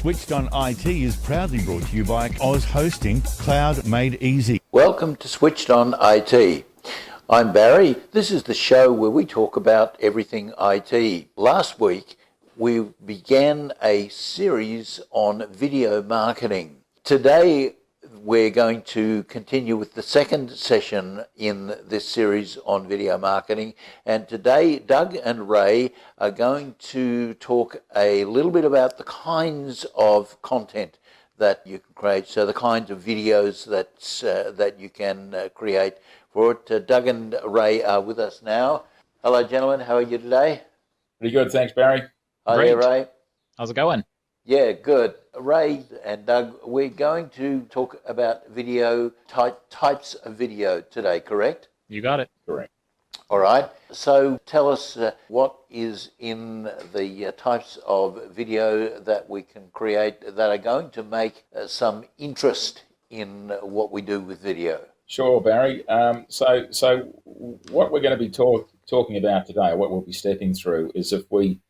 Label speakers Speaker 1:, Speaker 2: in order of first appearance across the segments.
Speaker 1: Switched On IT is proudly brought to you by Oz Hosting, Cloud Made Easy.
Speaker 2: Welcome to Switched On IT. I'm Barry. This is the show where we talk about everything IT. Last week, we began a series on video marketing. Today, we're going to continue with the second session in this series on video marketing. And today, Doug and Ray are going to talk a little bit about the kinds of content that you can create, so the kinds of videos that you can create for it. Doug and Ray are with us now. Hello, gentlemen. How are you today?
Speaker 3: Pretty good, thanps, Barry.
Speaker 2: Hi there, Ray.
Speaker 4: How's it going?
Speaker 2: Yeah, good. Ray and Doug, we're going to talk about video types of video today, correct?
Speaker 4: You got it.
Speaker 3: Correct.
Speaker 2: All right. So tell us what is in the types of video that we can create that are going to make some interest in what we do with video.
Speaker 3: Sure, Barry. So what we're going to be talking about today, what we'll be stepping through, is if we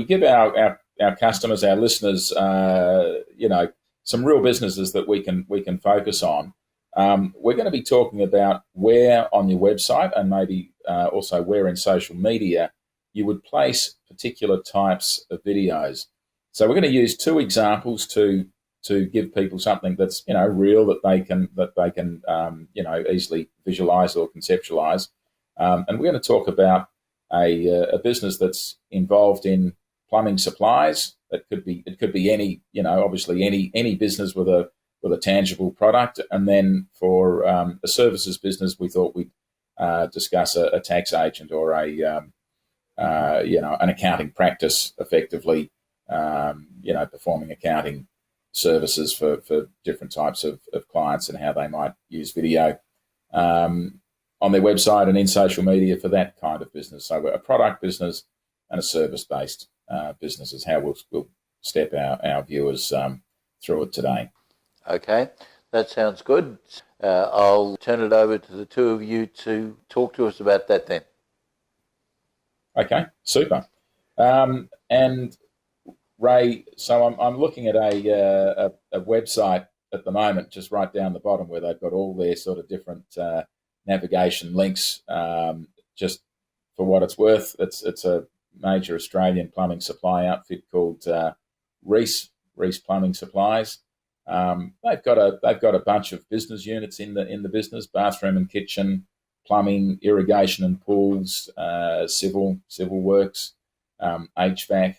Speaker 3: give our customers, our listeners, some real businesses that we can focus on. We're going to be talking about where on your website and maybe also where in social media you would place particular types of videos. So we're going to use two examples to give people something that's real that they can easily visualize or conceptualize. And we're going to talk about a business that's involved in plumbing supplies. It could be any obviously any business with a tangible product. And then for a services business, we thought we'd discuss a tax agent or an accounting practice, effectively performing accounting services for different types of clients and how they might use video on their website and in social media for that kind of business. So a product business and a service-based business is how we'll step our viewers through it today.
Speaker 2: Okay, that sounds good. I'll turn it over to the two of you to talk to us about that then.
Speaker 3: Okay, super. And Ray, so I'm looking at a website at the moment, just right down the bottom, where they've got all their sort of different navigation links. Just for what it's worth, it's a major Australian plumbing supply outfit called Reese Plumbing Supplies. They've got a bunch of business units in the business: bathroom and kitchen, plumbing, irrigation and pools, civil works, HVAC,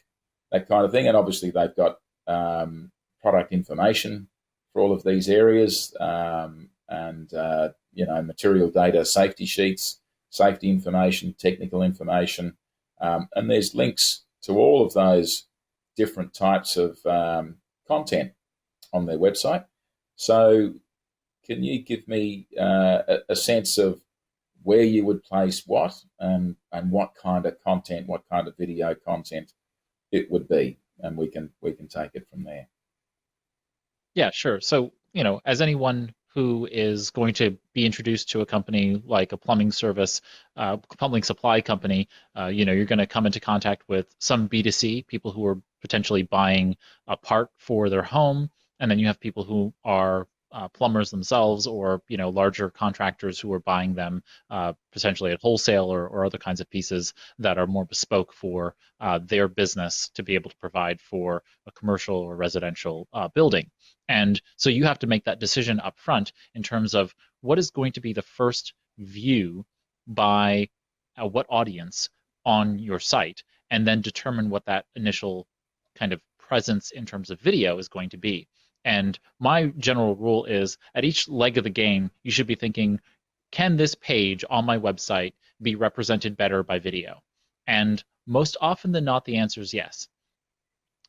Speaker 3: that kind of thing. And obviously they've got product information for all of these areas, and material data, safety sheets, safety information, technical information, and there's links to all of those different types of content on their website. So can you give me a sense of where you would place what and what kind of content, what kind of video content it would be, and we can take it from there.
Speaker 4: Yeah, sure. So, as anyone who is going to be introduced to a company like a plumbing service, plumbing supply company, you're going to come into contact with some B2C, people who are potentially buying a part for their home, and then you have people who are plumbers themselves, or larger contractors who are buying them potentially at wholesale or other kinds of pieces that are more bespoke for their business to be able to provide for a commercial or residential building. And so you have to make that decision up front in terms of what is going to be the first view by what audience on your site, and then determine what that initial kind of presence in terms of video is going to be. And my general rule is, at each leg of the game, you should be thinking, can this page on my website be represented better by video? And most often than not, the answer is yes.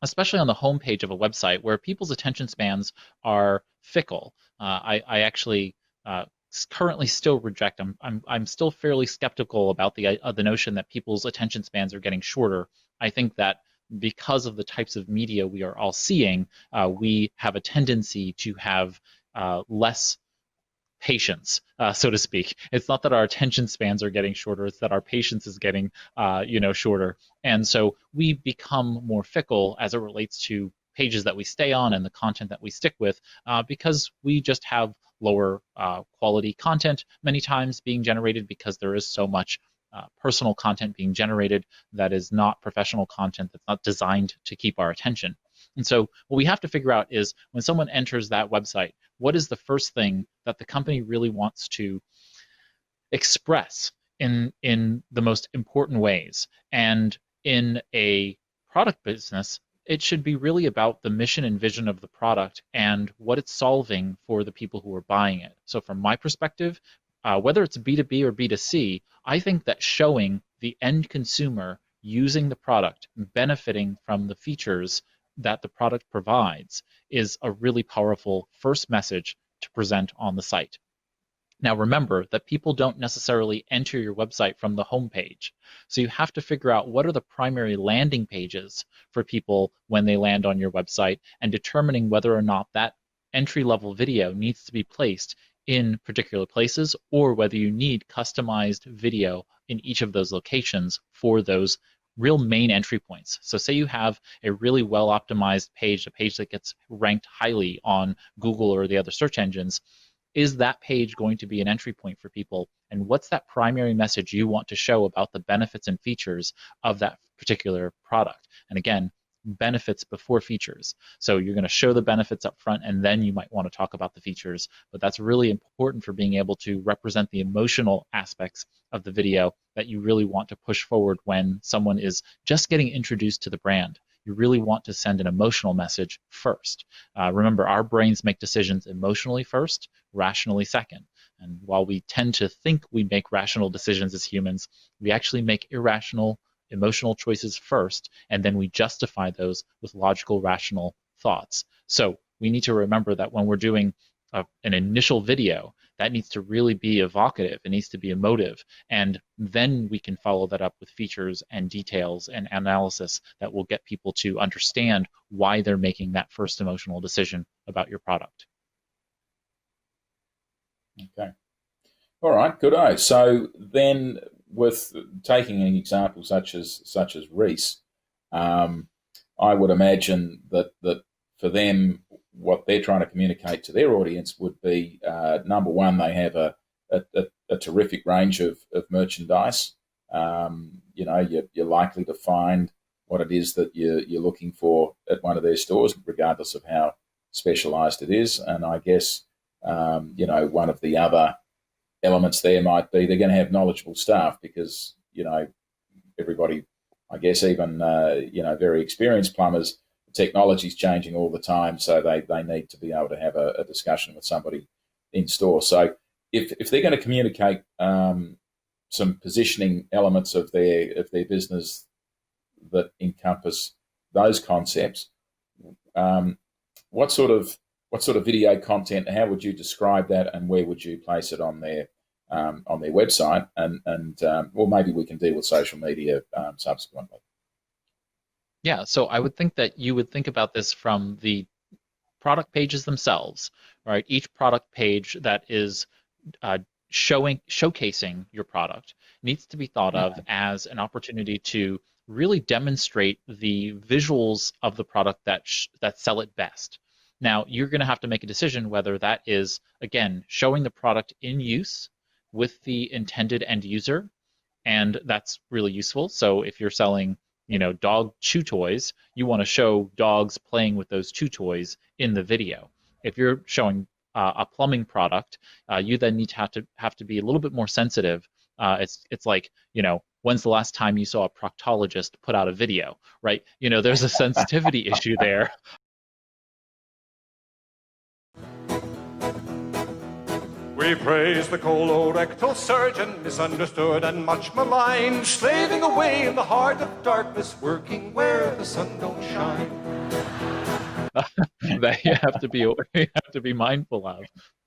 Speaker 4: Especially on the homepage of a website where people's attention spans are fickle. I actually currently still reject them. I'm still fairly skeptical about the notion that people's attention spans are getting shorter. I think that because of the types of media we are all seeing, we have a tendency to have less patience, so to speak. It's not that our attention spans are getting shorter, it's that our patience is getting shorter. And so we become more fickle as it relates to pages that we stay on and the content that we stick with, because we just have lower quality content many times being generated, because there is so much personal content being generated that is not professional content, that's not designed to keep our attention. And so what we have to figure out is, when someone enters that website, what is the first thing that the company really wants to express in the most important ways? And in a product business, it should be really about the mission and vision of the product and what it's solving for the people who are buying it. So from my perspective, whether it's B2B or B2C, I think that showing the end consumer using the product, benefiting from the features that the product provides, is a really powerful first message to present on the site. Now remember that people don't necessarily enter your website from the home page. So you have to figure out what are the primary landing pages for people when they land on your website, and determining whether or not that entry-level video needs to be placed in particular places, or whether you need customized video in each of those locations for those real main entry points. So say you have a really well optimized page, a page that gets ranked highly on Google or the other search engines. Is that page going to be an entry point for people? And what's that primary message you want to show about the benefits and features of that particular product? And again, benefits before features. So you're going to show the benefits up front, and then you might want to talk about the features. But that's really important for being able to represent the emotional aspects of the video that you really want to push forward when someone is just getting introduced to the brand. You really want to send an emotional message first. Remember, our brains make decisions emotionally first, rationally second. And while we tend to think we make rational decisions as humans, we actually make irrational, emotional choices first, and then we justify those with logical, rational thoughts. So we need to remember that when we're doing an initial video, that needs to really be evocative. It needs to be emotive. And then we can follow that up with features and details and analysis that will get people to understand why they're making that first emotional decision about your product.
Speaker 3: Okay. All right, good. So then, with taking an example such as Reese, I would imagine that for them, what they're trying to communicate to their audience would be, number one, they have a terrific range of merchandise. You're likely to find what it is that you're looking for at one of their stores, regardless of how specialized it is. And I guess, one of the other elements there might be they're going to have knowledgeable staff, because, everybody, I guess, even, very experienced plumbers, technology's changing all the time, so they need to be able to have a discussion with somebody in store. So if they're going to communicate some positioning elements of their business that encompass those concepts, what sort of video content, how would you describe that, and where would you place it on their website? And or maybe we can deal with social media subsequently.
Speaker 4: Yeah, so I would think that you would think about this from the product pages themselves, right? Each product page that is showcasing your product needs to be thought of as an opportunity to really demonstrate the visuals of the product that sell it best. Now, you're going to have to make a decision whether that is, again, showing the product in use with the intended end user, and that's really useful. So if you're selling dog chew toys, you want to show dogs playing with those chew toys in the video. If you're showing a plumbing product, you then need to have to be a little bit more sensitive. It's like, when's the last time you saw a proctologist put out a video, right? There's a sensitivity issue there.
Speaker 5: We praise the colorectal surgeon, misunderstood and much maligned, slaving away in the heart of darkness, working where the sun don't shine.
Speaker 4: That you have to be mindful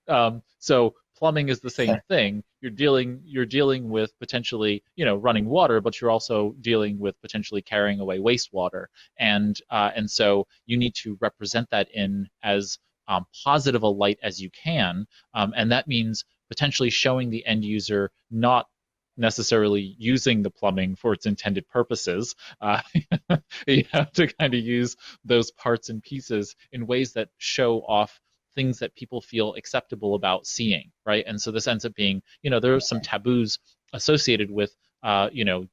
Speaker 4: of. So plumbing is the same thing. You're dealing with potentially running water, but you're also dealing with potentially carrying away wastewater, and so you need to represent that in as positive a light as you can, and that means potentially showing the end user not necessarily using the plumbing for its intended purposes. You have to kind of use those parts and pieces in ways that show off things that people feel acceptable about seeing, right? And so this ends up being, there are some taboos associated with,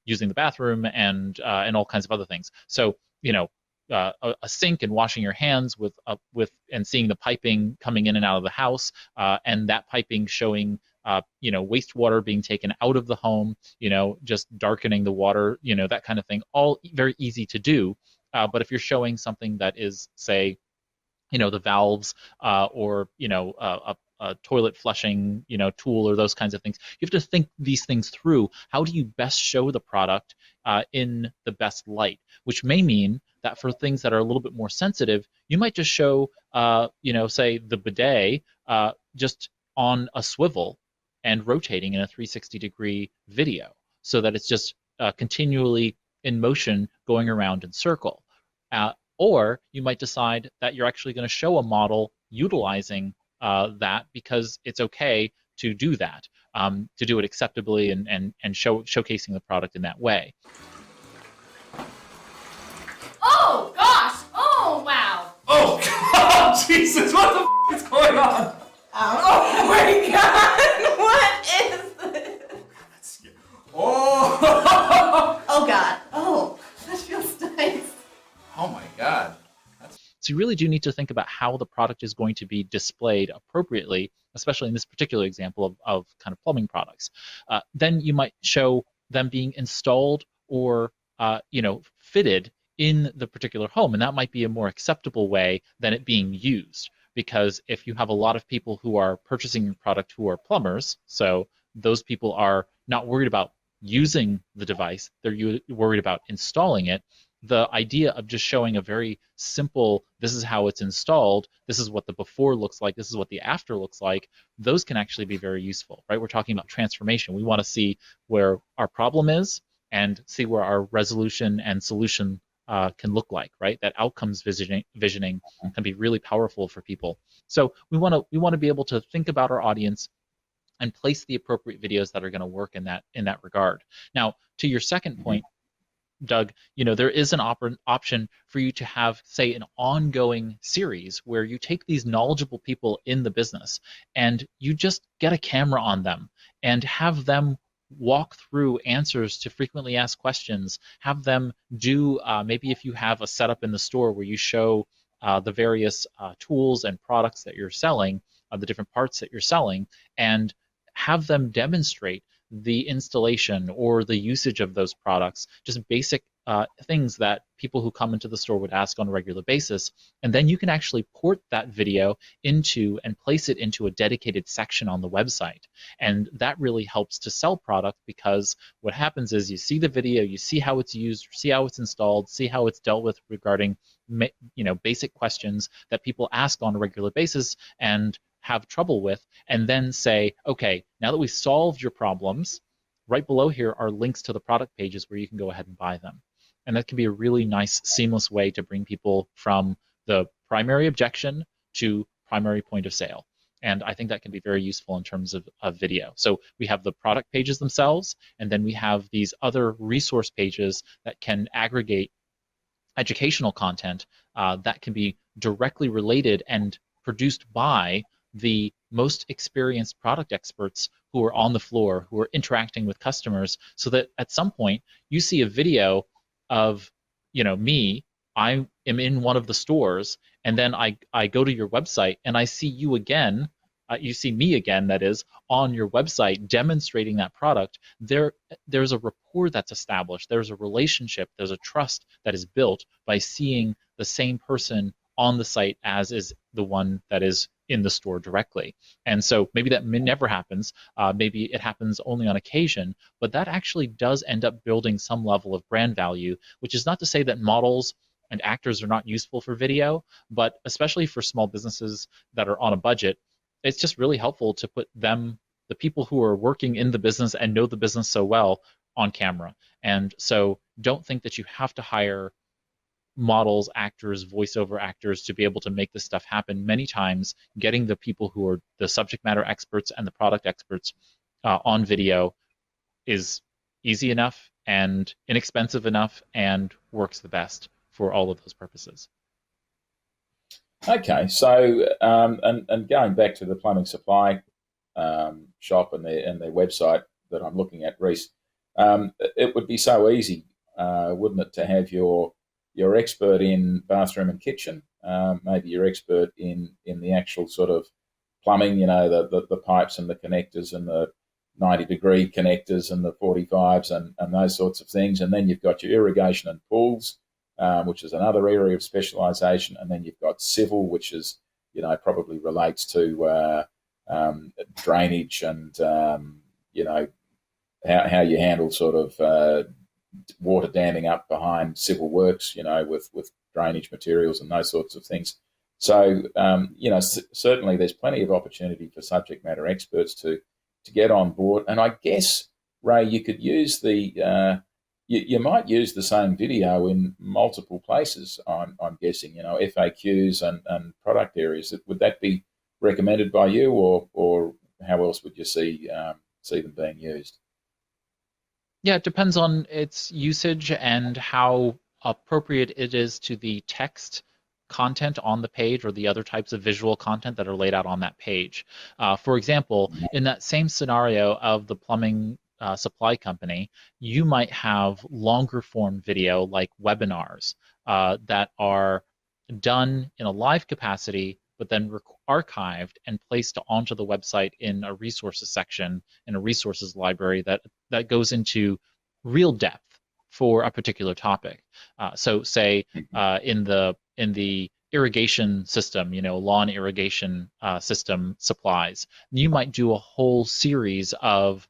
Speaker 4: using the bathroom and all kinds of other things. So, a sink and washing your hands with and seeing the piping coming in and out of the house, and that piping showing wastewater being taken out of the home, just darkening the water, that kind of thing, all very easy to do. But if you're showing something that is, say, the valves, or a toilet flushing tool, or those kinds of things, you have to think these things through. How do you best show the product in the best light? Which may mean that for things that are a little bit more sensitive, you might just show say the bidet just on a swivel and rotating in a 360-degree video, so that it's just continually in motion, going around in circle. Or you might decide that you're actually going to show a model utilizing that, because it's okay to do that, to do it acceptably and showcasing the product in that way.
Speaker 6: Oh gosh! Oh wow!
Speaker 7: Oh God! Jesus! What the is going on?
Speaker 6: Oh my God! What is this?
Speaker 7: Oh!
Speaker 6: Oh God! Oh, that feels nice.
Speaker 7: Oh my God!
Speaker 4: So you really do need to think about how the product is going to be displayed appropriately, especially in this particular example of kind of plumbing products. Then you might show them being installed or fitted in the particular home, and that might be a more acceptable way than it being used. Because if you have a lot of people who are purchasing your product who are plumbers, so those people are not worried about using the device, they're worried about installing it. The idea of just showing a very simple, this is how it's installed, this is what the before looks like, this is what the after looks like, those can actually be very useful, right? We're talking about transformation. We want to see where our problem is and see where our resolution and solution can look like, right? That outcomes visioning can be really powerful for people. So we want to be able to think about our audience and place the appropriate videos that are going to work in that regard. Now, to your second point, Doug, there is an option for you to have, say, an ongoing series where you take these knowledgeable people in the business and you just get a camera on them and have them walk through answers to frequently asked questions, have them do, maybe if you have a setup in the store where you show the various tools and products that you're selling, the different parts that you're selling, and have them demonstrate the installation or the usage of those products, just basic things that people who come into the store would ask on a regular basis. And then you can actually port that video into and place it into a dedicated section on the website. And that really helps to sell product, because what happens is you see the video, you see how it's used, see how it's installed, see how it's dealt with regarding basic questions that people ask on a regular basis and have trouble with, and then say, okay, now that we've solved your problems, right below here are links to the product pages where you can go ahead and buy them. And that can be a really nice, seamless way to bring people from the primary objection to primary point of sale. And I think that can be very useful in terms of video. So we have the product pages themselves, and then we have these other resource pages that can aggregate educational content that can be directly related and produced by the most experienced product experts who are on the floor, who are interacting with customers, so that at some point you see a video of me, I am in one of the stores, and then I go to your website and I see you again, you see me again, that is, on your website demonstrating that product. There's a rapport that's established, there's a relationship, there's a trust that is built by seeing the same person on the site as is the one that is in the store directly. And so maybe that never happens, maybe it happens only on occasion, but that actually does end up building some level of brand value, which is not to say that models and actors are not useful for video, but especially for small businesses that are on a budget, it's just really helpful to put them, the people who are working in the business and know the business so well, on camera. And so don't think that you have to hire models, actors, voiceover actors to be able to make this stuff happen. Many times, getting the people who are the subject matter experts and the product experts on video is easy enough and inexpensive enough and works the best for all of those purposes.
Speaker 3: Okay, so and going back to the plumbing supply shop and their website that I'm looking at, Reese, it would be so easy, wouldn't it, to have your expert in bathroom and kitchen, maybe your expert in the actual sort of plumbing, the pipes and the connectors and the 90-degree connectors and the 45s and those sorts of things. And then you've got your irrigation and pools, which is another area of specialisation. And then you've got civil, which is, probably relates to drainage and, how you handle sort of water damming up behind civil works, with drainage materials and those sorts of things. So, certainly there's plenty of opportunity for subject matter experts to get on board. And I guess, Ray, you could use you might use the same video in multiple places, I'm guessing, FAQs and product areas. Would that be recommended by you, or how else would you see them being used?
Speaker 4: Yeah, it depends on its usage and how appropriate it is to the text content on the page or the other types of visual content that are laid out on that page. For example, in that same scenario of the plumbing supply company, you might have longer form video like webinars that are done in a live capacity, but then archived and placed onto the website in a resources section, in a resources library that goes into real depth for a particular topic. So say in the irrigation system, lawn irrigation system supplies, you might do a whole series of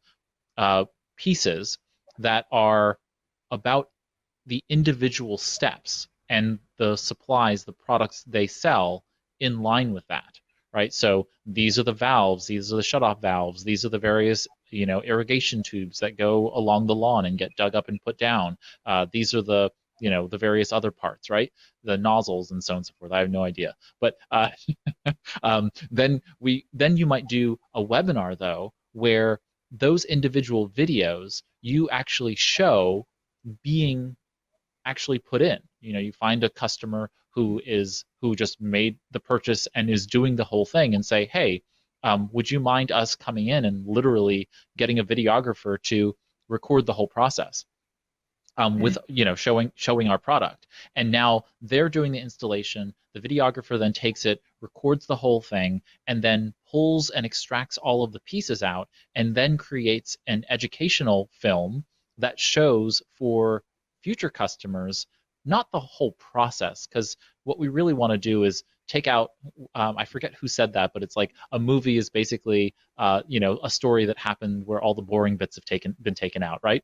Speaker 4: pieces that are about the individual steps and the supplies, the products they sell in line with that, right? So these are the valves, these are the shutoff valves, these are the various irrigation tubes that go along the lawn and get dug up and put down. These are the the various other parts, right? The nozzles and so on and so forth. I have no idea, but then you might do a webinar though, where those individual videos you actually show being actually put in. You find a customer who just made the purchase and is doing the whole thing, and say, hey, would you mind us coming in and literally getting a videographer to record the whole process with showing our product? And now they're doing the installation. The videographer then takes it, records the whole thing, and then pulls and extracts all of the pieces out, and then creates an educational film that shows for future customers not the whole process, because what we really want to do is take out, I forget who said that, but it's like a movie is basically a story that happened where all the boring bits have been taken out, right?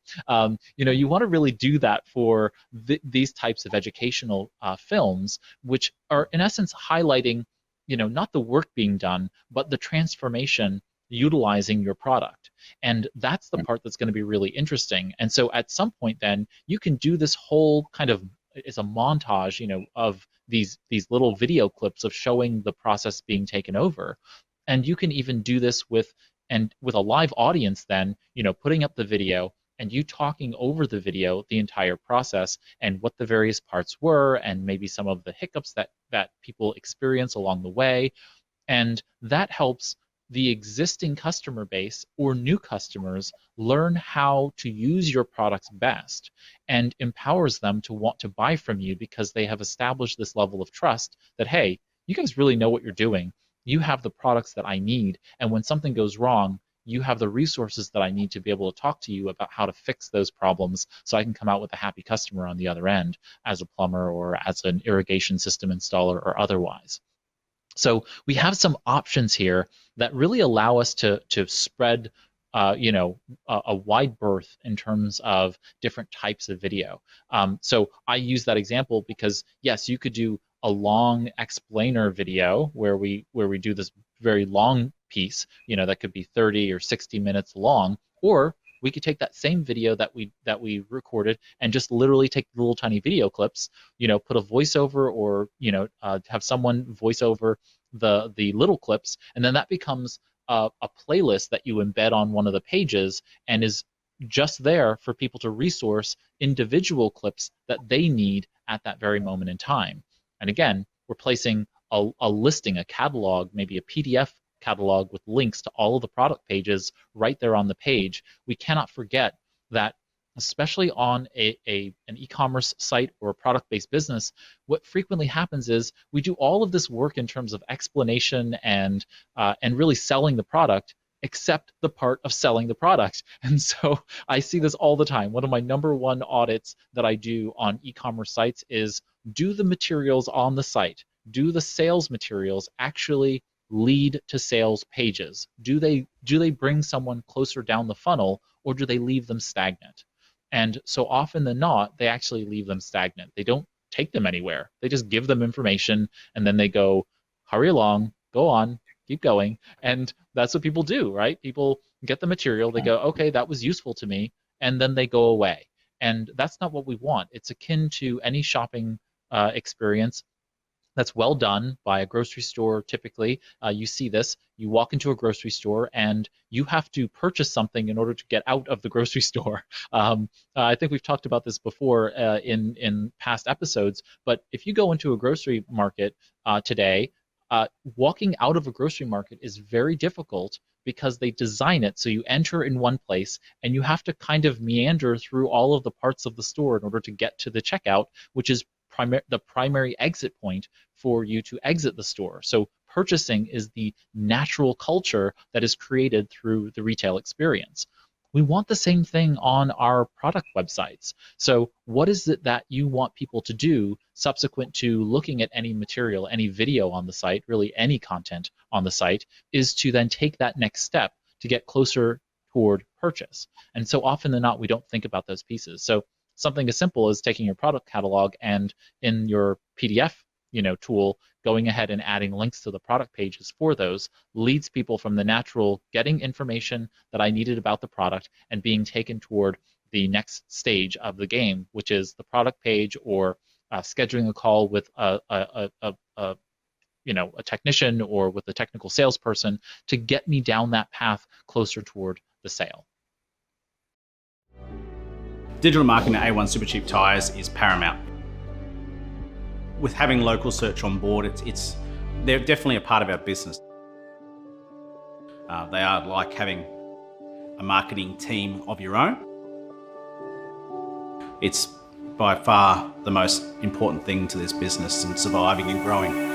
Speaker 4: You want to really do that for these types of educational films, which are in essence highlighting not the work being done, but the transformation utilizing your product. And that's the part that's going to be really interesting. And so at some point then you can do this whole kind of, it's a montage, of these little video clips of showing the process being taken over. And you can even do this with a live audience then, putting up the video and you talking over the video, the entire process and what the various parts were, and maybe some of the hiccups that people experience along the way. And that helps the existing customer base or new customers learn how to use your products best, and empowers them to want to buy from you because they have established this level of trust that, hey, you guys really know what you're doing. You have the products that I need, and when something goes wrong, you have the resources that I need to be able to talk to you about how to fix those problems so I can come out with a happy customer on the other end as a plumber or as an irrigation system installer or otherwise. So we have some options here that really allow us to spread, a wide berth in terms of different types of video. So I use that example because yes, you could do a long explainer video where we do this very long piece, that could be 30 or 60 minutes long, or we could take that same video that we recorded and just literally take little tiny video clips, put a voiceover or have someone voice over the little clips, and then that becomes a playlist that you embed on one of the pages and is just there for people to resource individual clips that they need at that very moment in time. And again, we're placing a listing, a catalog, maybe a PDF catalog with links to all of the product pages right there on the page. We cannot forget that, especially on an e-commerce site or a product-based business, what frequently happens is we do all of this work in terms of explanation and really selling the product, except the part of selling the product. And so I see this all the time. One of my number one audits that I do on e-commerce sites is, do the materials on the site, do the sales materials actually lead to sales pages? Do they bring someone closer down the funnel, or do they leave them stagnant? And so often than not, they actually leave them stagnant. They don't take them anywhere. They just give them information, and then they go, hurry along, go on, keep going. And that's what people do, right? People get the material, they go, okay, that was useful to me, and then they go away. And that's not what we want. It's akin to any shopping experience that's well done by a grocery store. Typically, you see this. You walk into a grocery store and you have to purchase something in order to get out of the grocery store. I think we've talked about this before in past episodes, but if you go into a grocery market today, walking out of a grocery market is very difficult because they design it so you enter in one place and you have to kind of meander through all of the parts of the store in order to get to the checkout, which is the primary exit point for you to exit the store. So purchasing is the natural culture that is created through the retail experience. We want the same thing on our product websites. So what is it that you want people to do subsequent to looking at any material, any video on the site, really any content on the site, is to then take that next step to get closer toward purchase. And so often than not, we don't think about those pieces. So something as simple as taking your product catalog and in your PDF tool, going ahead and adding links to the product pages for those leads people from the natural getting information that I needed about the product and being taken toward the next stage of the game, which is the product page or scheduling a call with a technician or with a technical salesperson to get me down that path closer toward the sale.
Speaker 8: Digital marketing at A1 Supercheap Tyres is paramount. With having local search on board, they're definitely a part of our business. They are like having a marketing team of your own. It's by far the most important thing to this business and surviving and growing.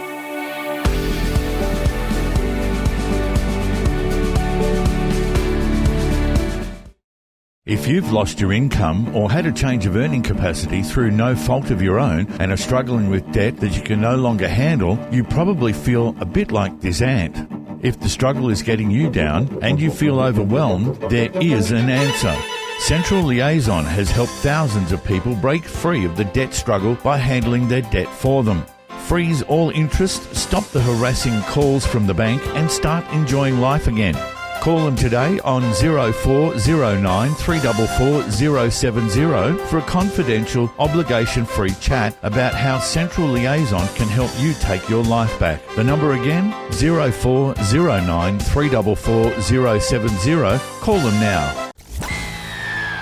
Speaker 1: If you've lost your income or had a change of earning capacity through no fault of your own and are struggling with debt that you can no longer handle, you probably feel a bit like this ant. If the struggle is getting you down and you feel overwhelmed, there is an answer. Central Liaison has helped thousands of people break free of the debt struggle by handling their debt for them. Freeze all interest, stop the harassing calls from the bank and start enjoying life again. Call them today on 0409 344 070 for a confidential, obligation-free chat about how Central Liaison can help you take your life back. The number again, 0409 344 070. Call them now.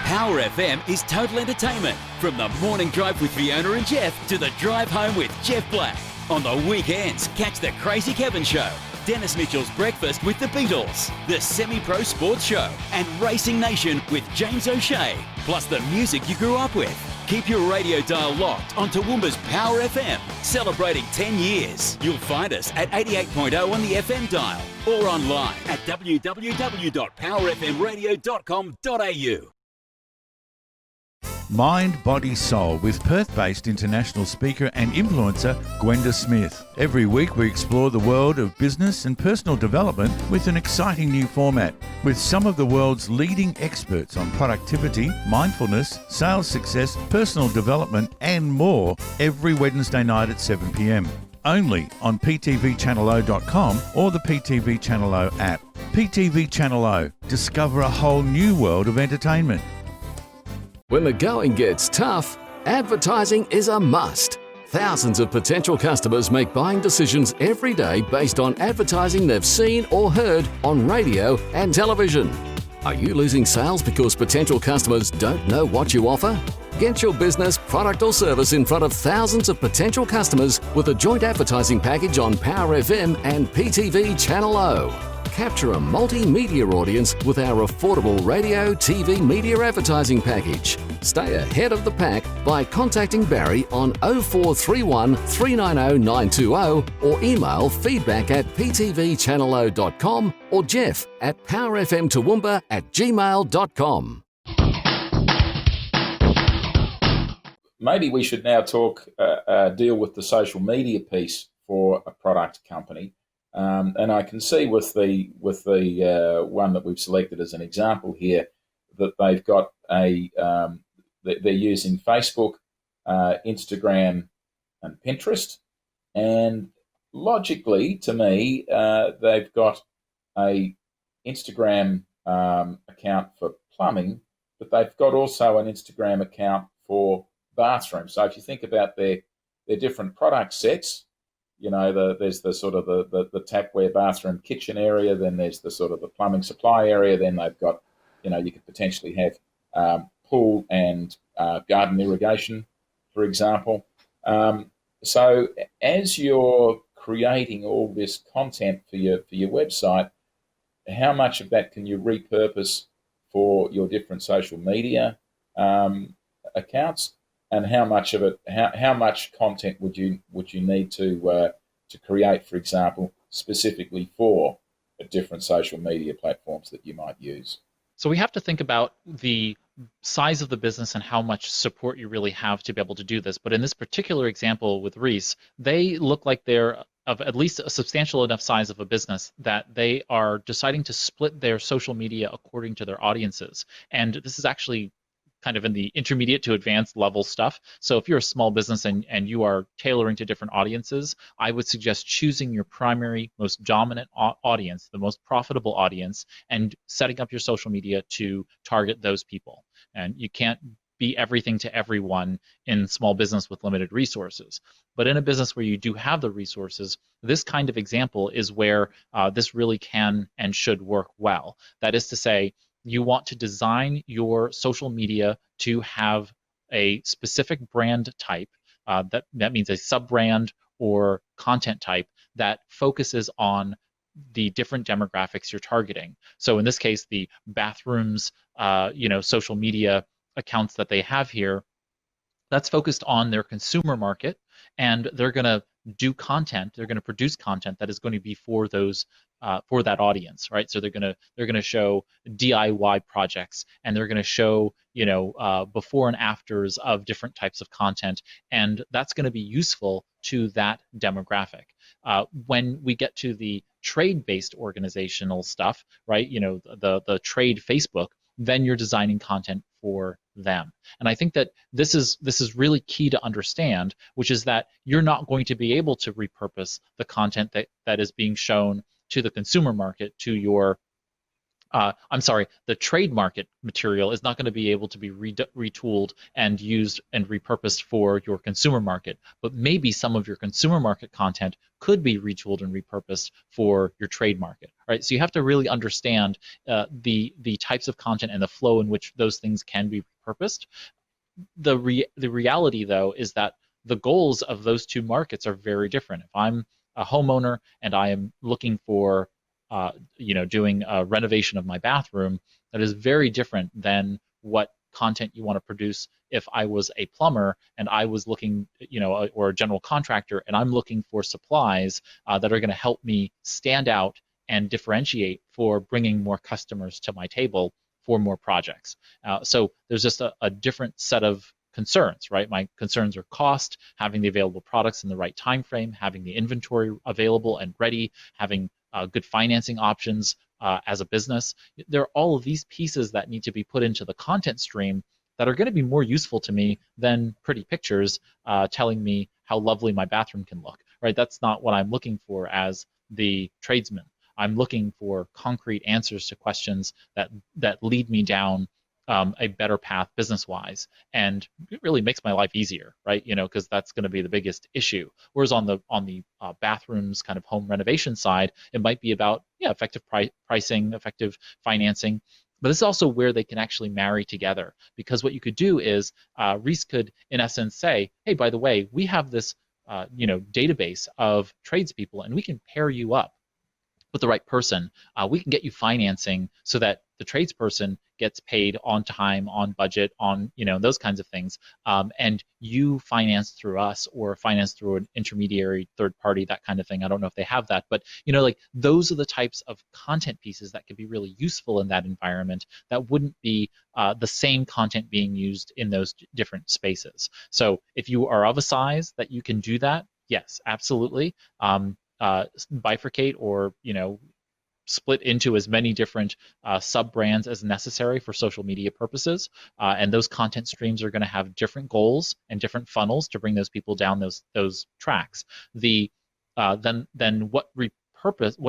Speaker 9: Power FM is total entertainment. From the morning drive with Fiona and Jeff to the drive home with Jeff Black. On the weekends, catch the Crazy Kevin Show, Dennis Mitchell's Breakfast with the Beatles, the Semi-Pro Sports Show, and Racing Nation with James O'Shea, plus the music you grew up with. Keep your radio dial locked on Toowoomba's Power FM, celebrating 10 years. You'll find us at 88.0 on the FM dial or online at www.powerfmradio.com.au.
Speaker 1: Mind, Body, Soul with Perth-based international speaker and influencer Gwenda Smith. Every week we explore the world of business and personal development with an exciting new format with some of the world's leading experts on productivity, mindfulness, sales success, personal development and more every Wednesday night at 7 p.m. Only on ptvchannel0.com or the PTV Channel O app. PTV Channel O. Discover a whole new world of entertainment.
Speaker 10: When the going gets tough, advertising is a must. Thousands of potential customers make buying decisions every day based on advertising they've seen or heard on radio and television. Are you losing sales because potential customers don't know what you offer? Get your business, product or service in front of thousands of potential customers with a joint advertising package on Power FM and PTV Channel O. Capture a multimedia audience with our affordable radio, TV media advertising package. Stay ahead of the pack by contacting Barry on 0431 390 920 or email feedback@ptvchannelo.com or Jeff at powerfmtoowoomba@gmail.com.
Speaker 3: Maybe we should now deal with the social media piece for a product company. And I can see with the one that we've selected as an example here that they've got they're using Facebook, Instagram, and Pinterest. And logically, to me, they've got a Instagram account for plumbing, but they've got also an Instagram account for bathroom. So if you think about their different product sets, you know, there's the sort of the tapware, bathroom, kitchen area. Then there's the sort of the plumbing supply area. Then they've got, you know, you could potentially have pool and garden irrigation, for example. So as you're creating all this content for your website, how much of that can you repurpose for your different social media accounts? And how much of it? How much content would you need to create, for example, specifically for different social media platforms that you might use?
Speaker 4: So we have to think about the size of the business and how much support you really have to be able to do this. But in this particular example with Reese, they look like they're of at least a substantial enough size of a business that they are deciding to split their social media according to their audiences. And this is actually kind of in the intermediate to advanced level stuff. So if you're a small business and you are tailoring to different audiences, I would suggest choosing your primary, most dominant audience, the most profitable audience, and setting up your social media to target those people. And you can't be everything to everyone in small business with limited resources. But in a business where you do have the resources, this kind of example is where this really can and should work well. That is to say, you want to design your social media to have a specific brand type. That means a sub-brand or content type that focuses on the different demographics you're targeting. So in this case, the bathrooms, social media accounts that they have here, that's focused on their consumer market, and they're going to do content. They're going to produce content that is going to be for those for that audience, right? So they're going to show DIY projects, and they're going to show before and afters of different types of content, and that's going to be useful to that demographic. When we get to the trade-based organizational stuff, right? The trade Facebook, then you're designing content for them. And I think that this is really key to understand, which is that you're not going to be able to repurpose the content that is being shown to the consumer market, to your the trade market material is not going to be able to be retooled and used and repurposed for your consumer market. But maybe some of your consumer market content could be retooled and repurposed for your trade market. Right? So you have to really understand the types of content and the flow in which those things can be repurposed. The reality, though, is that the goals of those two markets are very different. If I'm a homeowner and I am looking for doing a renovation of my bathroom, that is very different than what content you want to produce if I was a plumber and I was looking, or a general contractor, and I'm looking for supplies that are going to help me stand out and differentiate for bringing more customers to my table for more projects. So there's just a different set of concerns, right? My concerns are cost, having the available products in the right time frame, having the inventory available and ready, having good financing options as a business. There are all of these pieces that need to be put into the content stream that are going to be more useful to me than pretty pictures telling me how lovely my bathroom can look, right? That's not what I'm looking for as the tradesman. I'm looking for concrete answers to questions that lead me down a better path business-wise, and it really makes my life easier, right? Because that's going to be the biggest issue. Whereas on the bathrooms kind of home renovation side, it might be about effective pricing, effective financing. But this is also where they can actually marry together, because what you could do is Reese could, in essence, say, hey, by the way, we have this database of tradespeople, and we can pair you up with the right person. We can get you financing so that the tradesperson gets paid on time, on budget, on those kinds of things, and you finance through us or finance through an intermediary, third party, that kind of thing. I don't know if they have that, but like those are the types of content pieces that could be really useful in that environment that wouldn't be the same content being used in those different spaces. So if you are of a size that you can do that, yes, absolutely. Bifurcate or split into as many different sub brands as necessary for social media purposes, and those content streams are going to have different goals and different funnels to bring those people down those tracks. Then what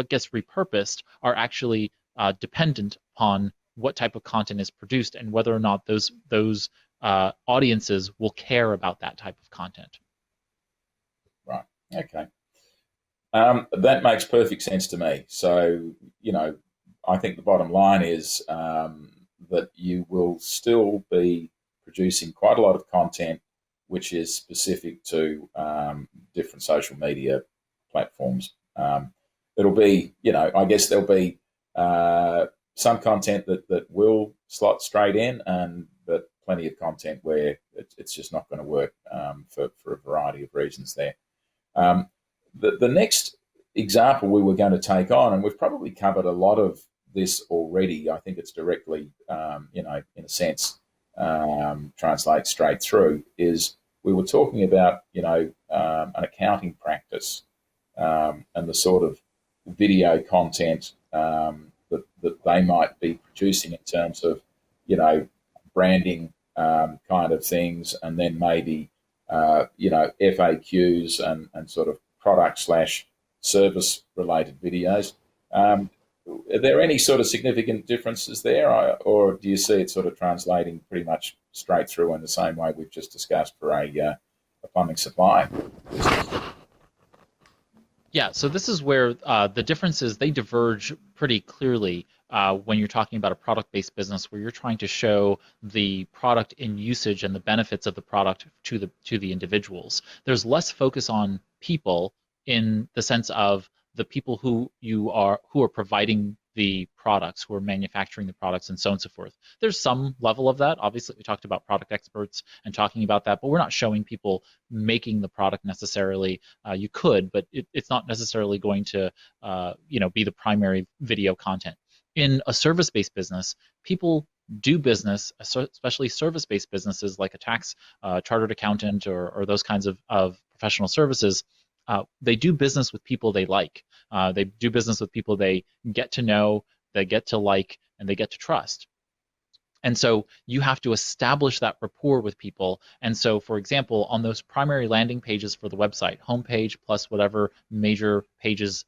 Speaker 4: gets repurposed are actually dependent upon what type of content is produced and whether or not those audiences will care about that type of content.
Speaker 3: Right. Okay. That makes perfect sense to me. So, I think the bottom line is that you will still be producing quite a lot of content which is specific to different social media platforms. It'll be, I guess there'll be some content that will slot straight in, but plenty of content where it's just not going to work for a variety of reasons there. The next example we were going to take on, and we've probably covered a lot of this already, I think it's directly, in a sense, translates straight through, is we were talking about, an accounting practice and the sort of video content that they might be producing in terms of, branding kind of things, and then maybe, FAQs and sort of product/service related videos. Are there any sort of significant differences there, or do you see it sort of translating pretty much straight through in the same way we've just discussed for a plumbing supply business?
Speaker 4: Yeah, so this is where the differences, they diverge pretty clearly when you're talking about a product-based business where you're trying to show the product in usage and the benefits of the product to the individuals. There's less focus on people in the sense of the people who are providing the products, who are manufacturing the products, and so on and so forth. There's some level of that. Obviously, we talked about product experts and talking about that, but we're not showing people making the product necessarily. You could, but it's not necessarily going to be the primary video content. In a service-based business, people do business, especially service-based businesses like a tax chartered accountant or those kinds of professional services. They do business with people they like. They do business with people they get to know, they get to like, and they get to trust. And so you have to establish that rapport with people. And so, for example, on those primary landing pages for the website, homepage plus whatever major pages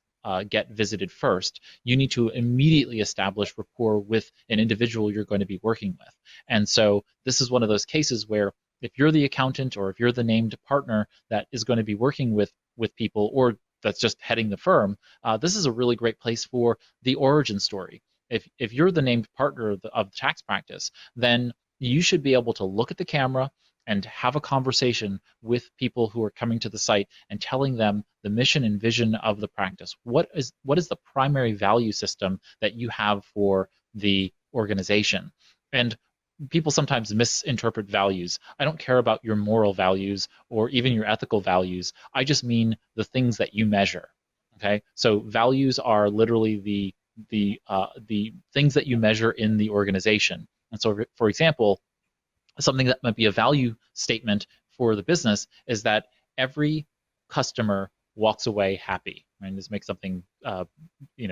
Speaker 4: get visited first, you need to immediately establish rapport with an individual you're going to be working with. And so this is one of those cases where if you're the accountant or if you're the named partner that is going to be working with people, or that's just heading the firm, this is a really great place for the origin story. If you're the named partner of the tax practice, then you should be able to look at the camera and have a conversation with people who are coming to the site and telling them the mission and vision of the practice. What is the primary value system that you have for the organization? And people sometimes misinterpret values. I don't care about your moral values or even your ethical values. I just mean the things that you measure. Okay, so values are literally the things that you measure in the organization. And so, for example, something that might be a value statement for the business is that every customer walks away happy. Right? Just make something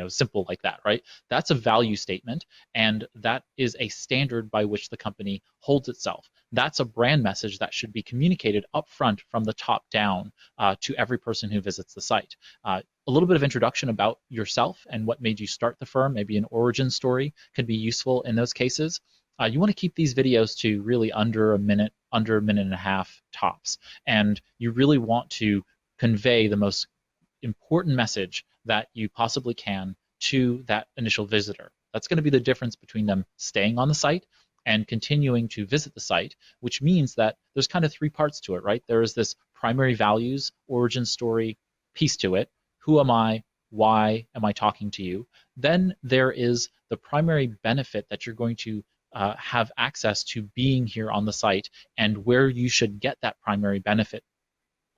Speaker 4: simple like that, right? That's a value statement, and that is a standard by which the company holds itself. That's a brand message that should be communicated upfront from the top down to every person who visits the site. A little bit of introduction about yourself and what made you start the firm, maybe an origin story, could be useful in those cases. You want to keep these videos to really under a minute and a half tops, and you really want to convey the most important message that you possibly can to that initial visitor. That's going to be the difference between them staying on the site and continuing to visit the site, which means that there's kind of three parts to it, right? There is this primary values, origin story piece to it. Who am I? Why am I talking to you? Then there is the primary benefit that you're going to have access to being here on the site and where you should get that primary benefit.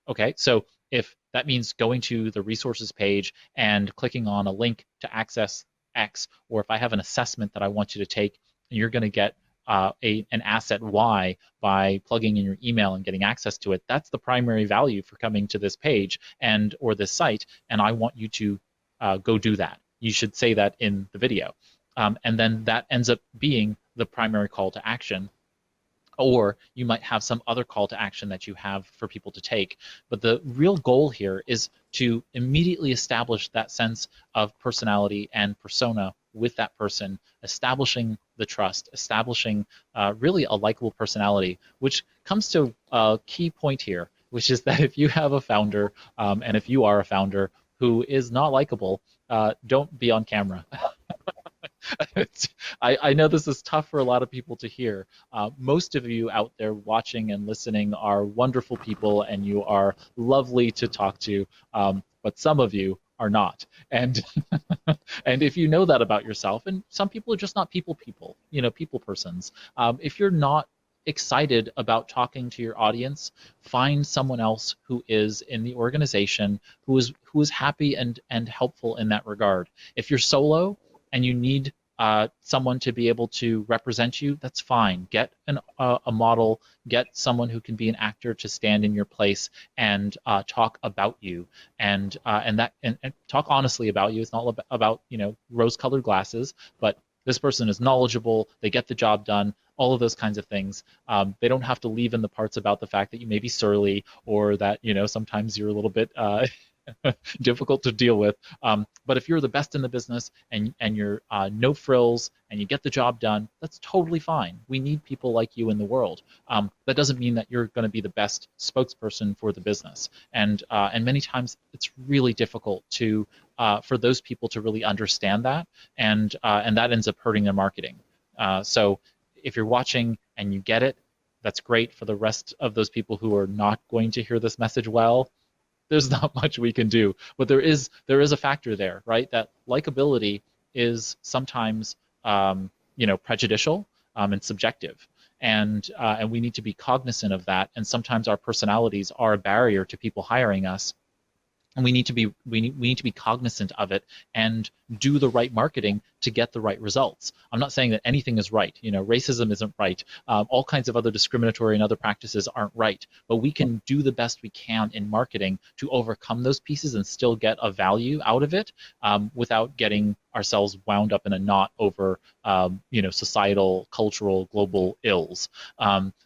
Speaker 4: Okay, so if that means going to the resources page and clicking on a link to access X, or if I have an assessment that I want you to take, and you're going to get an asset Y by plugging in your email and getting access to it, that's the primary value for coming to this page or this site, and I want you to go do that. You should say that in the video. And then that ends up being the primary call to action. Or you might have some other call to action that you have for people to take. But the real goal here is to immediately establish that sense of personality and persona with that person, establishing the trust, establishing really a likable personality, which comes to a key point here, which is that if you have a founder, and if you are a founder who is not likable, don't be on camera. I know this is tough for a lot of people to hear. Most of you out there watching and listening are wonderful people, and you are lovely to talk to, but some of you are not. And and if you know that about yourself, and some people are just not people persons. If you're not excited about talking to your audience, find someone else who is in the organization who is happy and helpful in that regard. If you're solo and you need someone to be able to represent you, that's fine. Get a model, get someone who can be an actor to stand in your place and talk about you, and talk honestly about you. It's not about rose-colored glasses, but this person is knowledgeable, they get the job done, all of those kinds of things. They don't have to leave in the parts about the fact that you may be surly or that sometimes you're a little bit difficult to deal with. But if you're the best in the business and you're no frills and you get the job done, that's totally fine. We need people like you in the world. That doesn't mean that you're going to be the best spokesperson for the business. And many times it's really difficult for those people to really understand that, and that ends up hurting their marketing. So if you're watching and you get it, that's great. For the rest of those people who are not going to hear this message well, there's not much we can do. But there is a factor there, right? That likability is sometimes prejudicial and subjective, and we need to be cognizant of that. And sometimes our personalities are a barrier to people hiring us. And we need to be cognizant of it and do the right marketing to get the right results. I'm not saying that anything is right. Racism isn't right. All kinds of other discriminatory and other practices aren't right. But we can do the best we can in marketing to overcome those pieces and still get a value out of it without getting ourselves wound up in a knot over societal, cultural, global ills.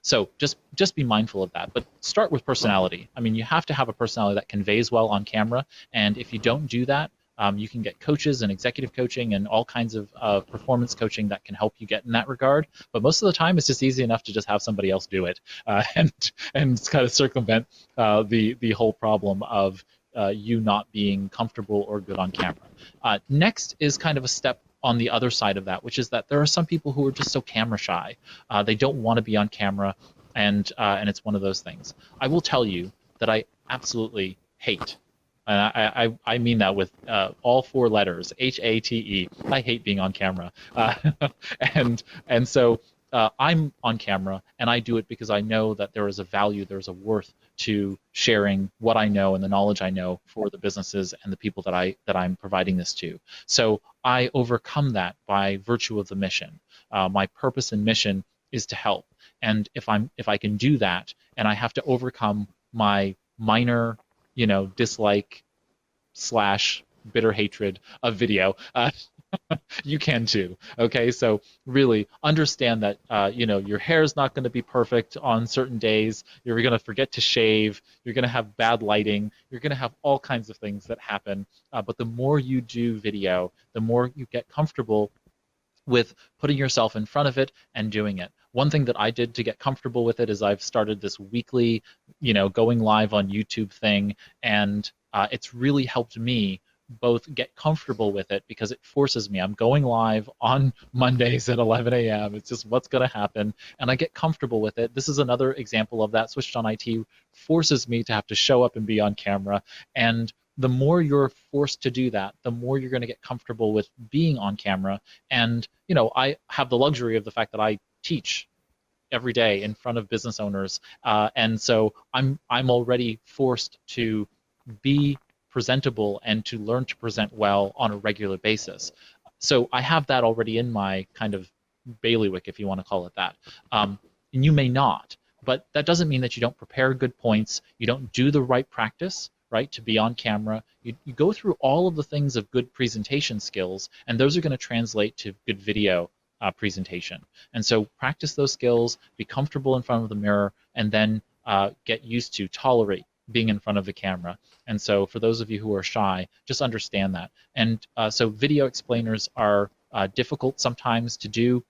Speaker 4: So just be mindful of that. But start with personality. I mean, you have to have a personality that conveys well on camera. And if you don't do that, you can get coaches and executive coaching and all kinds of performance coaching that can help you get in that regard. But most of the time, it's just easy enough to just have somebody else do it and kind of circumvent the whole problem of you not being comfortable or good on camera. Next is kind of a step on the other side of that, which is that there are some people who are just so camera shy. They don't want to be on camera, and it's one of those things. I will tell you that I absolutely hate. And I mean that with all four letters, HATE. I hate being on camera, and so I'm on camera, and I do it because I know that there is a value, there's a worth to sharing what I know and the knowledge I know for the businesses and the people that I'm providing this to. So I overcome that by virtue of the mission. My purpose and mission is to help, and if I can do that, and I have to overcome my minor dislike / bitter hatred of video, you can too. Okay, so really understand that your hair is not going to be perfect on certain days. You're going to forget to shave. You're going to have bad lighting. You're going to have all kinds of things that happen. But the more you do video, the more you get comfortable with putting yourself in front of it and doing it. One thing that I did to get comfortable with it is I've started this weekly, going live on YouTube thing, and it's really helped me both get comfortable with it because it forces me. I'm going live on Mondays at 11 a.m. It's just what's going to happen, and I get comfortable with it. This is another example of that. Switched on IT forces me to have to show up and be on camera, and the more you're forced to do that, the more you're going to get comfortable with being on camera. And I have the luxury of the fact that I teach every day in front of business owners, and so I'm already forced to be presentable and to learn to present well on a regular basis. So I have that already in my kind of bailiwick, if you want to call it that. And you may not, but that doesn't mean that you don't prepare good points, you don't do the right practice, right, to be on camera. You go through all of the things of good presentation skills, and those are going to translate to good video presentation. And so practice those skills, be comfortable in front of the mirror, and then get used to tolerate being in front of the camera. And so for those of you who are shy, just understand that. And so video explainers are difficult sometimes to do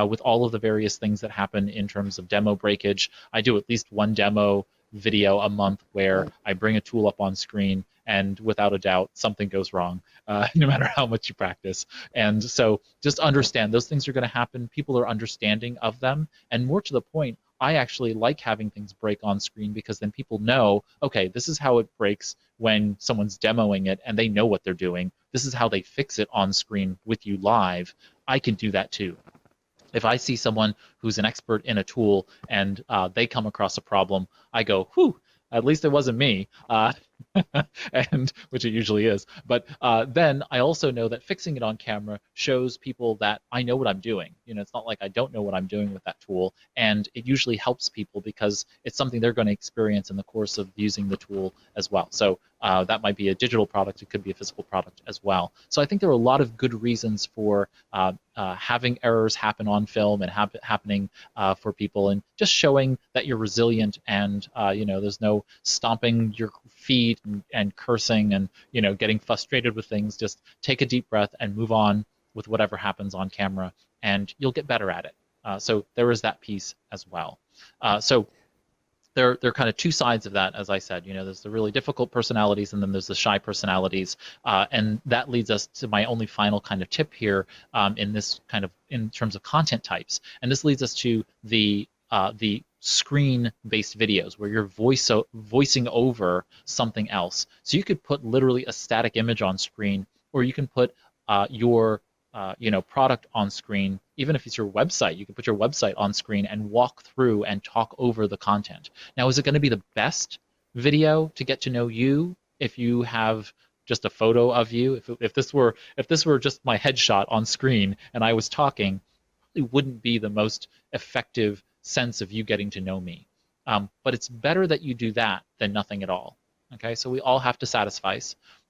Speaker 4: with all of the various things that happen in terms of demo breakage. I do at least one demo video a month where I bring a tool up on screen, and without a doubt something goes wrong, no matter how much you practice. And so just understand those things are going to happen. People are understanding of them, and more to the point, I actually like having things break on screen because then people know, okay, this is how it breaks when someone's demoing it and they know what they're doing. This is how they fix it on screen with you live. I can do that too. If I see someone who's an expert in a tool and they come across a problem, I go, whew, at least it wasn't me, and which it usually is. But then I also know that fixing it on camera shows people that I know what I'm doing. It's not like I don't know what I'm doing with that tool, and it usually helps people because it's something they're going to experience in the course of using the tool as well. So that might be a digital product, it could be a physical product as well. So I think there are a lot of good reasons for having errors happen on film and happening for people, and just showing that you're resilient and there's no stomping your feet and cursing and getting frustrated with things. Just take a deep breath and move on with whatever happens on camera, and you'll get better at it. So there is that piece as well. So there are kind of two sides of that, as I said. There's the really difficult personalities, and then there's the shy personalities, and that leads us to my only final kind of tip here in terms of content types. And this leads us to the screen-based videos where you're voicing over something else. So you could put literally a static image on screen, or you can put your product on screen. Even if it's your website, you can put your website on screen and walk through and talk over the content. Now, is it going to be the best video to get to know you if you have just a photo of you? If this were just my headshot on screen and I was talking, it wouldn't be the most effective sense of you getting to know me. But it's better that you do that than nothing at all. Okay, so we all have to satisfy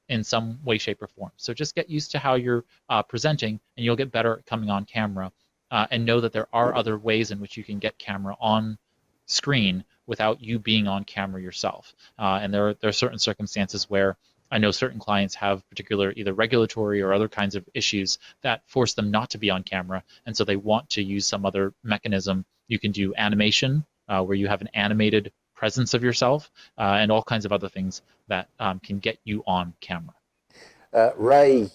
Speaker 4: in some way, shape, or form. So just get used to how you're presenting, and you'll get better at coming on camera, and know that there are other ways in which you can get camera on screen without you being on camera yourself. And there are certain circumstances where I know certain clients have particular either regulatory or other kinds of issues that force them not to be on camera, and so they want to use some other mechanism. You can do animation, where you have an animated presence of yourself, and all kinds of other things that can get you on camera.
Speaker 2: Ray,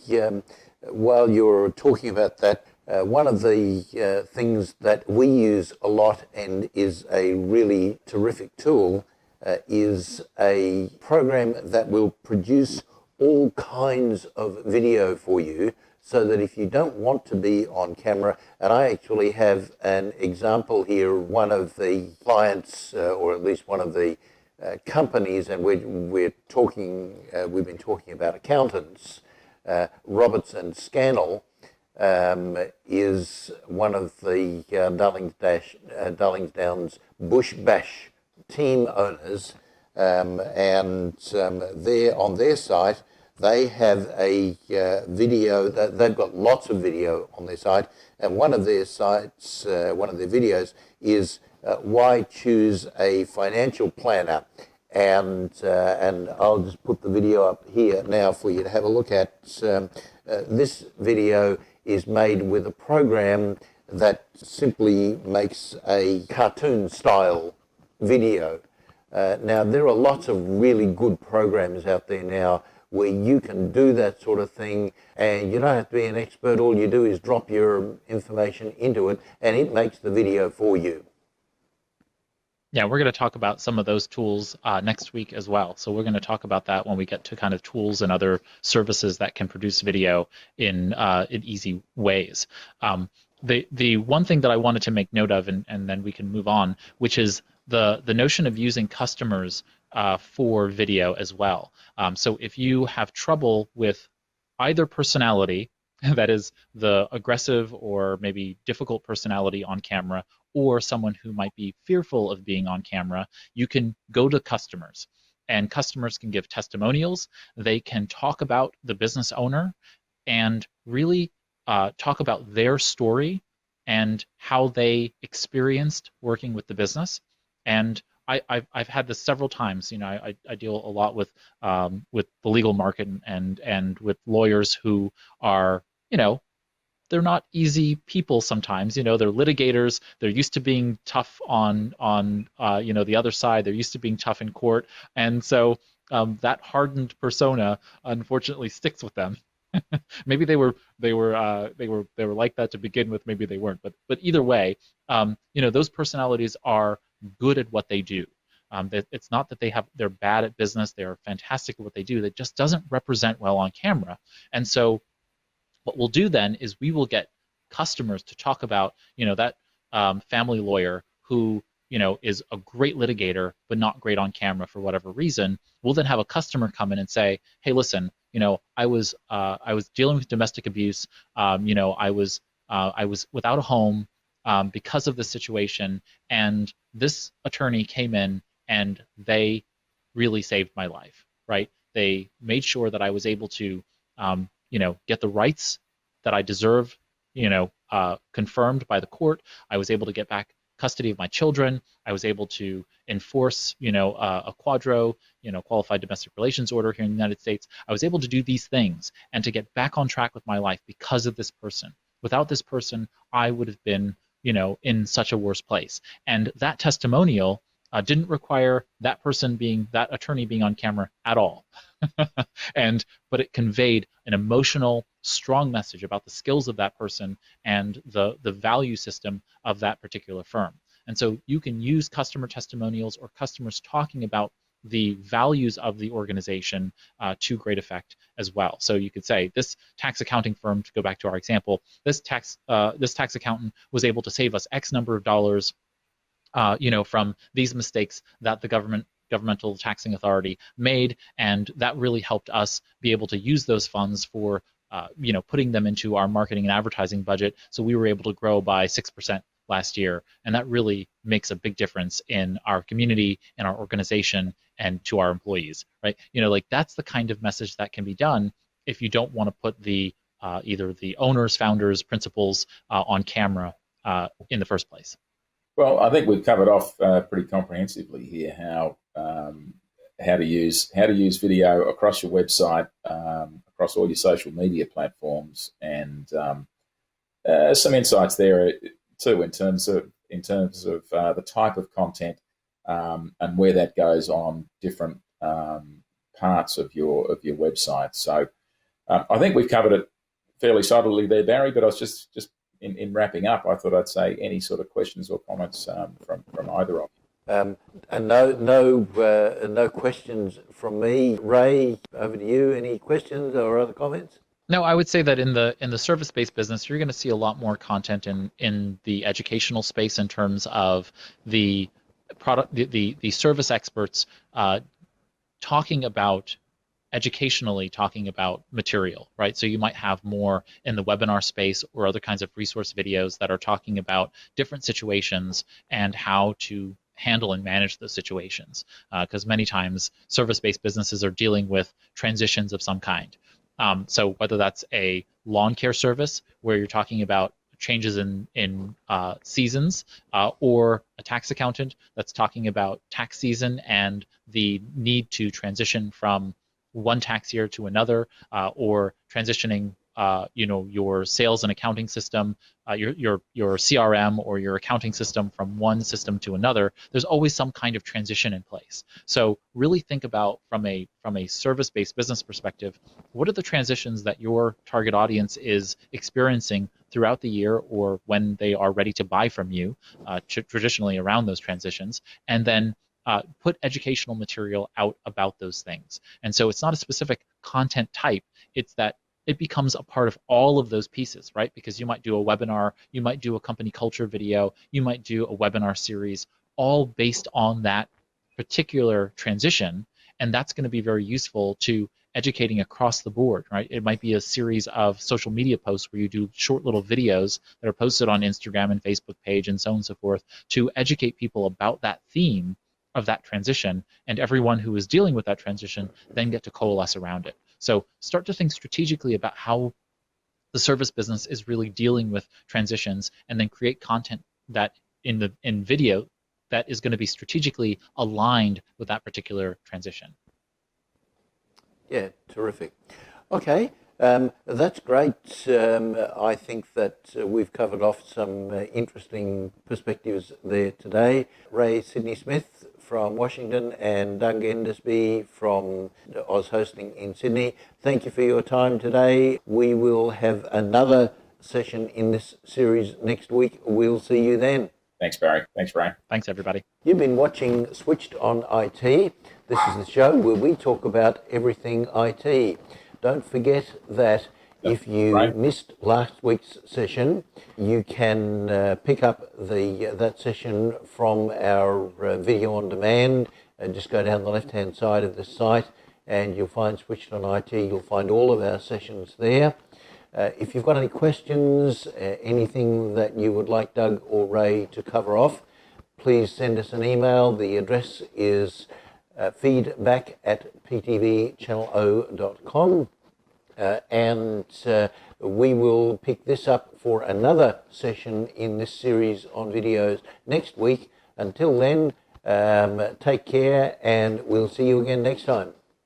Speaker 2: while you're talking about that, one of the things that we use a lot and is a really terrific tool is a program that will produce all kinds of video for you, so that if you don't want to be on camera, and I actually have an example here, one of the clients, or at least one of the companies, and we've been talking about accountants, Roberts and Scannell is one of the Darlingsdowns Bush Bash team owners, and there on their site They have a video, they've got lots of video on their site, and one of their sites, one of their videos is why choose a financial planner. And I'll just put the video up here now for you to have a look at. This video is made with a program that simply makes a cartoon-style video. Now, there are lots of really good programs out there now where you can do that sort of thing, and you don't have to be an expert. All you do is drop your information into it, and it makes the video for you.
Speaker 4: Yeah, we're going to talk about some of those tools next week as well. So we're going to talk about that when we get to kind of tools and other services that can produce video in easy ways. The one thing that I wanted to make note of, and then we can move on, which is the notion of using customers for video as well. So if you have trouble with either personality, that is the aggressive or maybe difficult personality on camera, or someone who might be fearful of being on camera, you can go to customers. And customers can give testimonials. They can talk about the business owner and really talk about their story and how they experienced working with the business. And I've had this several times. You know, I deal a lot with the legal market and with lawyers who are, you know, they're not easy people sometimes. You know, they're litigators. They're used to being tough on you know, the other side. They're used to being tough in court, and so that hardened persona unfortunately sticks with them. Maybe they were like that to begin with. Maybe they weren't. But either way, you know, those personalities are good at what they do. It's not that they're bad at business. They are fantastic at what they do. That just doesn't represent well on camera. And so what we'll do then is we will get customers to talk about, you know, that family lawyer who, you know, is a great litigator but not great on camera for whatever reason. We'll then have a customer come in and say, hey, listen, you know, I was dealing with domestic abuse. You know, I was without a home because of the situation, and this attorney came in and they really saved my life, right? They made sure that I was able to you know, get the rights that I deserve, you know, confirmed by the court. I was able to get back custody of my children. I was able to enforce, you know, a quadro, you know, qualified domestic relations order here in the United States. I was able to do these things and to get back on track with my life because of this person. Without this person, I would have been, you know, in such a worse place. And that testimonial didn't require that attorney being on camera at all. But it conveyed an emotional, strong message about the skills of that person and the value system of that particular firm. And so you can use customer testimonials or customers talking about the values of the organization to great effect as well. So you could say this tax accounting firm, to go back to our example, this tax accountant was able to save us X number of dollars, you know, from these mistakes that the governmental taxing authority made, and that really helped us be able to use those funds for, you know, putting them into our marketing and advertising budget. So we were able to grow by 6% last year, and that really makes a big difference in our community, in our organization, and to our employees, right? You know, like that's the kind of message that can be done if you don't want to put the either the owners, founders, principals on camera in the first place.
Speaker 3: Well, I think we've covered off pretty comprehensively here how to use video across your website, across all your social media platforms, and some insights there too in terms of the type of content and where that goes on different parts of your website. So I think we've covered it fairly solidly there, Barry. But I was just in wrapping up, I thought I'd say any sort of questions or comments from either of you.
Speaker 2: And no questions from me. Ray, over to you. Any questions or other comments?
Speaker 4: No, I would say that in the service-based business, you're going to see a lot more content in the educational space in terms of the product, the service experts educationally talking about material, right? So you might have more in the webinar space or other kinds of resource videos that are talking about different situations and how to handle and manage those situations, because many times service-based businesses are dealing with transitions of some kind. So whether that's a lawn care service where you're talking about changes in seasons, or a tax accountant that's talking about tax season and the need to transition from one tax year to another, or transitioning your sales and accounting system, your CRM or your accounting system from one system to another, there's always some kind of transition in place. So really think about from a service-based business perspective, what are the transitions that your target audience is experiencing throughout the year or when they are ready to buy from you, traditionally around those transitions, and then put educational material out about those things. And so it's not a specific content type, it's that it becomes a part of all of those pieces, right? Because you might do a webinar, you might do a company culture video, you might do a webinar series, all based on that particular transition. And that's going to be very useful to educating across the board, right? It might be a series of social media posts where you do short little videos that are posted on Instagram and Facebook page and so on and so forth to educate people about that theme of that transition, and everyone who is dealing with that transition then get to coalesce around it. So start to think strategically about how the service business is really dealing with transitions, and then create content that in video that is going to be strategically aligned with that particular transition.
Speaker 2: Yeah, terrific. Okay, that's great. I think that we've covered off some interesting perspectives there today. Ray Sidney-Smith from Washington and Doug Endersbee from Oz Hosting in Sydney. Thank you for your time today. We will have another session in this series next week. We'll see you then.
Speaker 3: Thanks, Barry. Thanks, Brian.
Speaker 4: Thanks, everybody.
Speaker 2: You've been watching Switched on IT. This is the show where we talk about everything IT. Don't forget that if you missed last week's session, you can pick up that session from our video on demand. Just go down the left-hand side of the site and you'll find Switched on IT. You'll find all of our sessions there. If you've got any questions, anything that you would like Doug or Ray to cover off, please send us an email. The address is feedback@ptvchannelo.com. And we will pick this up for another session in this series on videos next week. Until then, take care, and we'll see you again next time.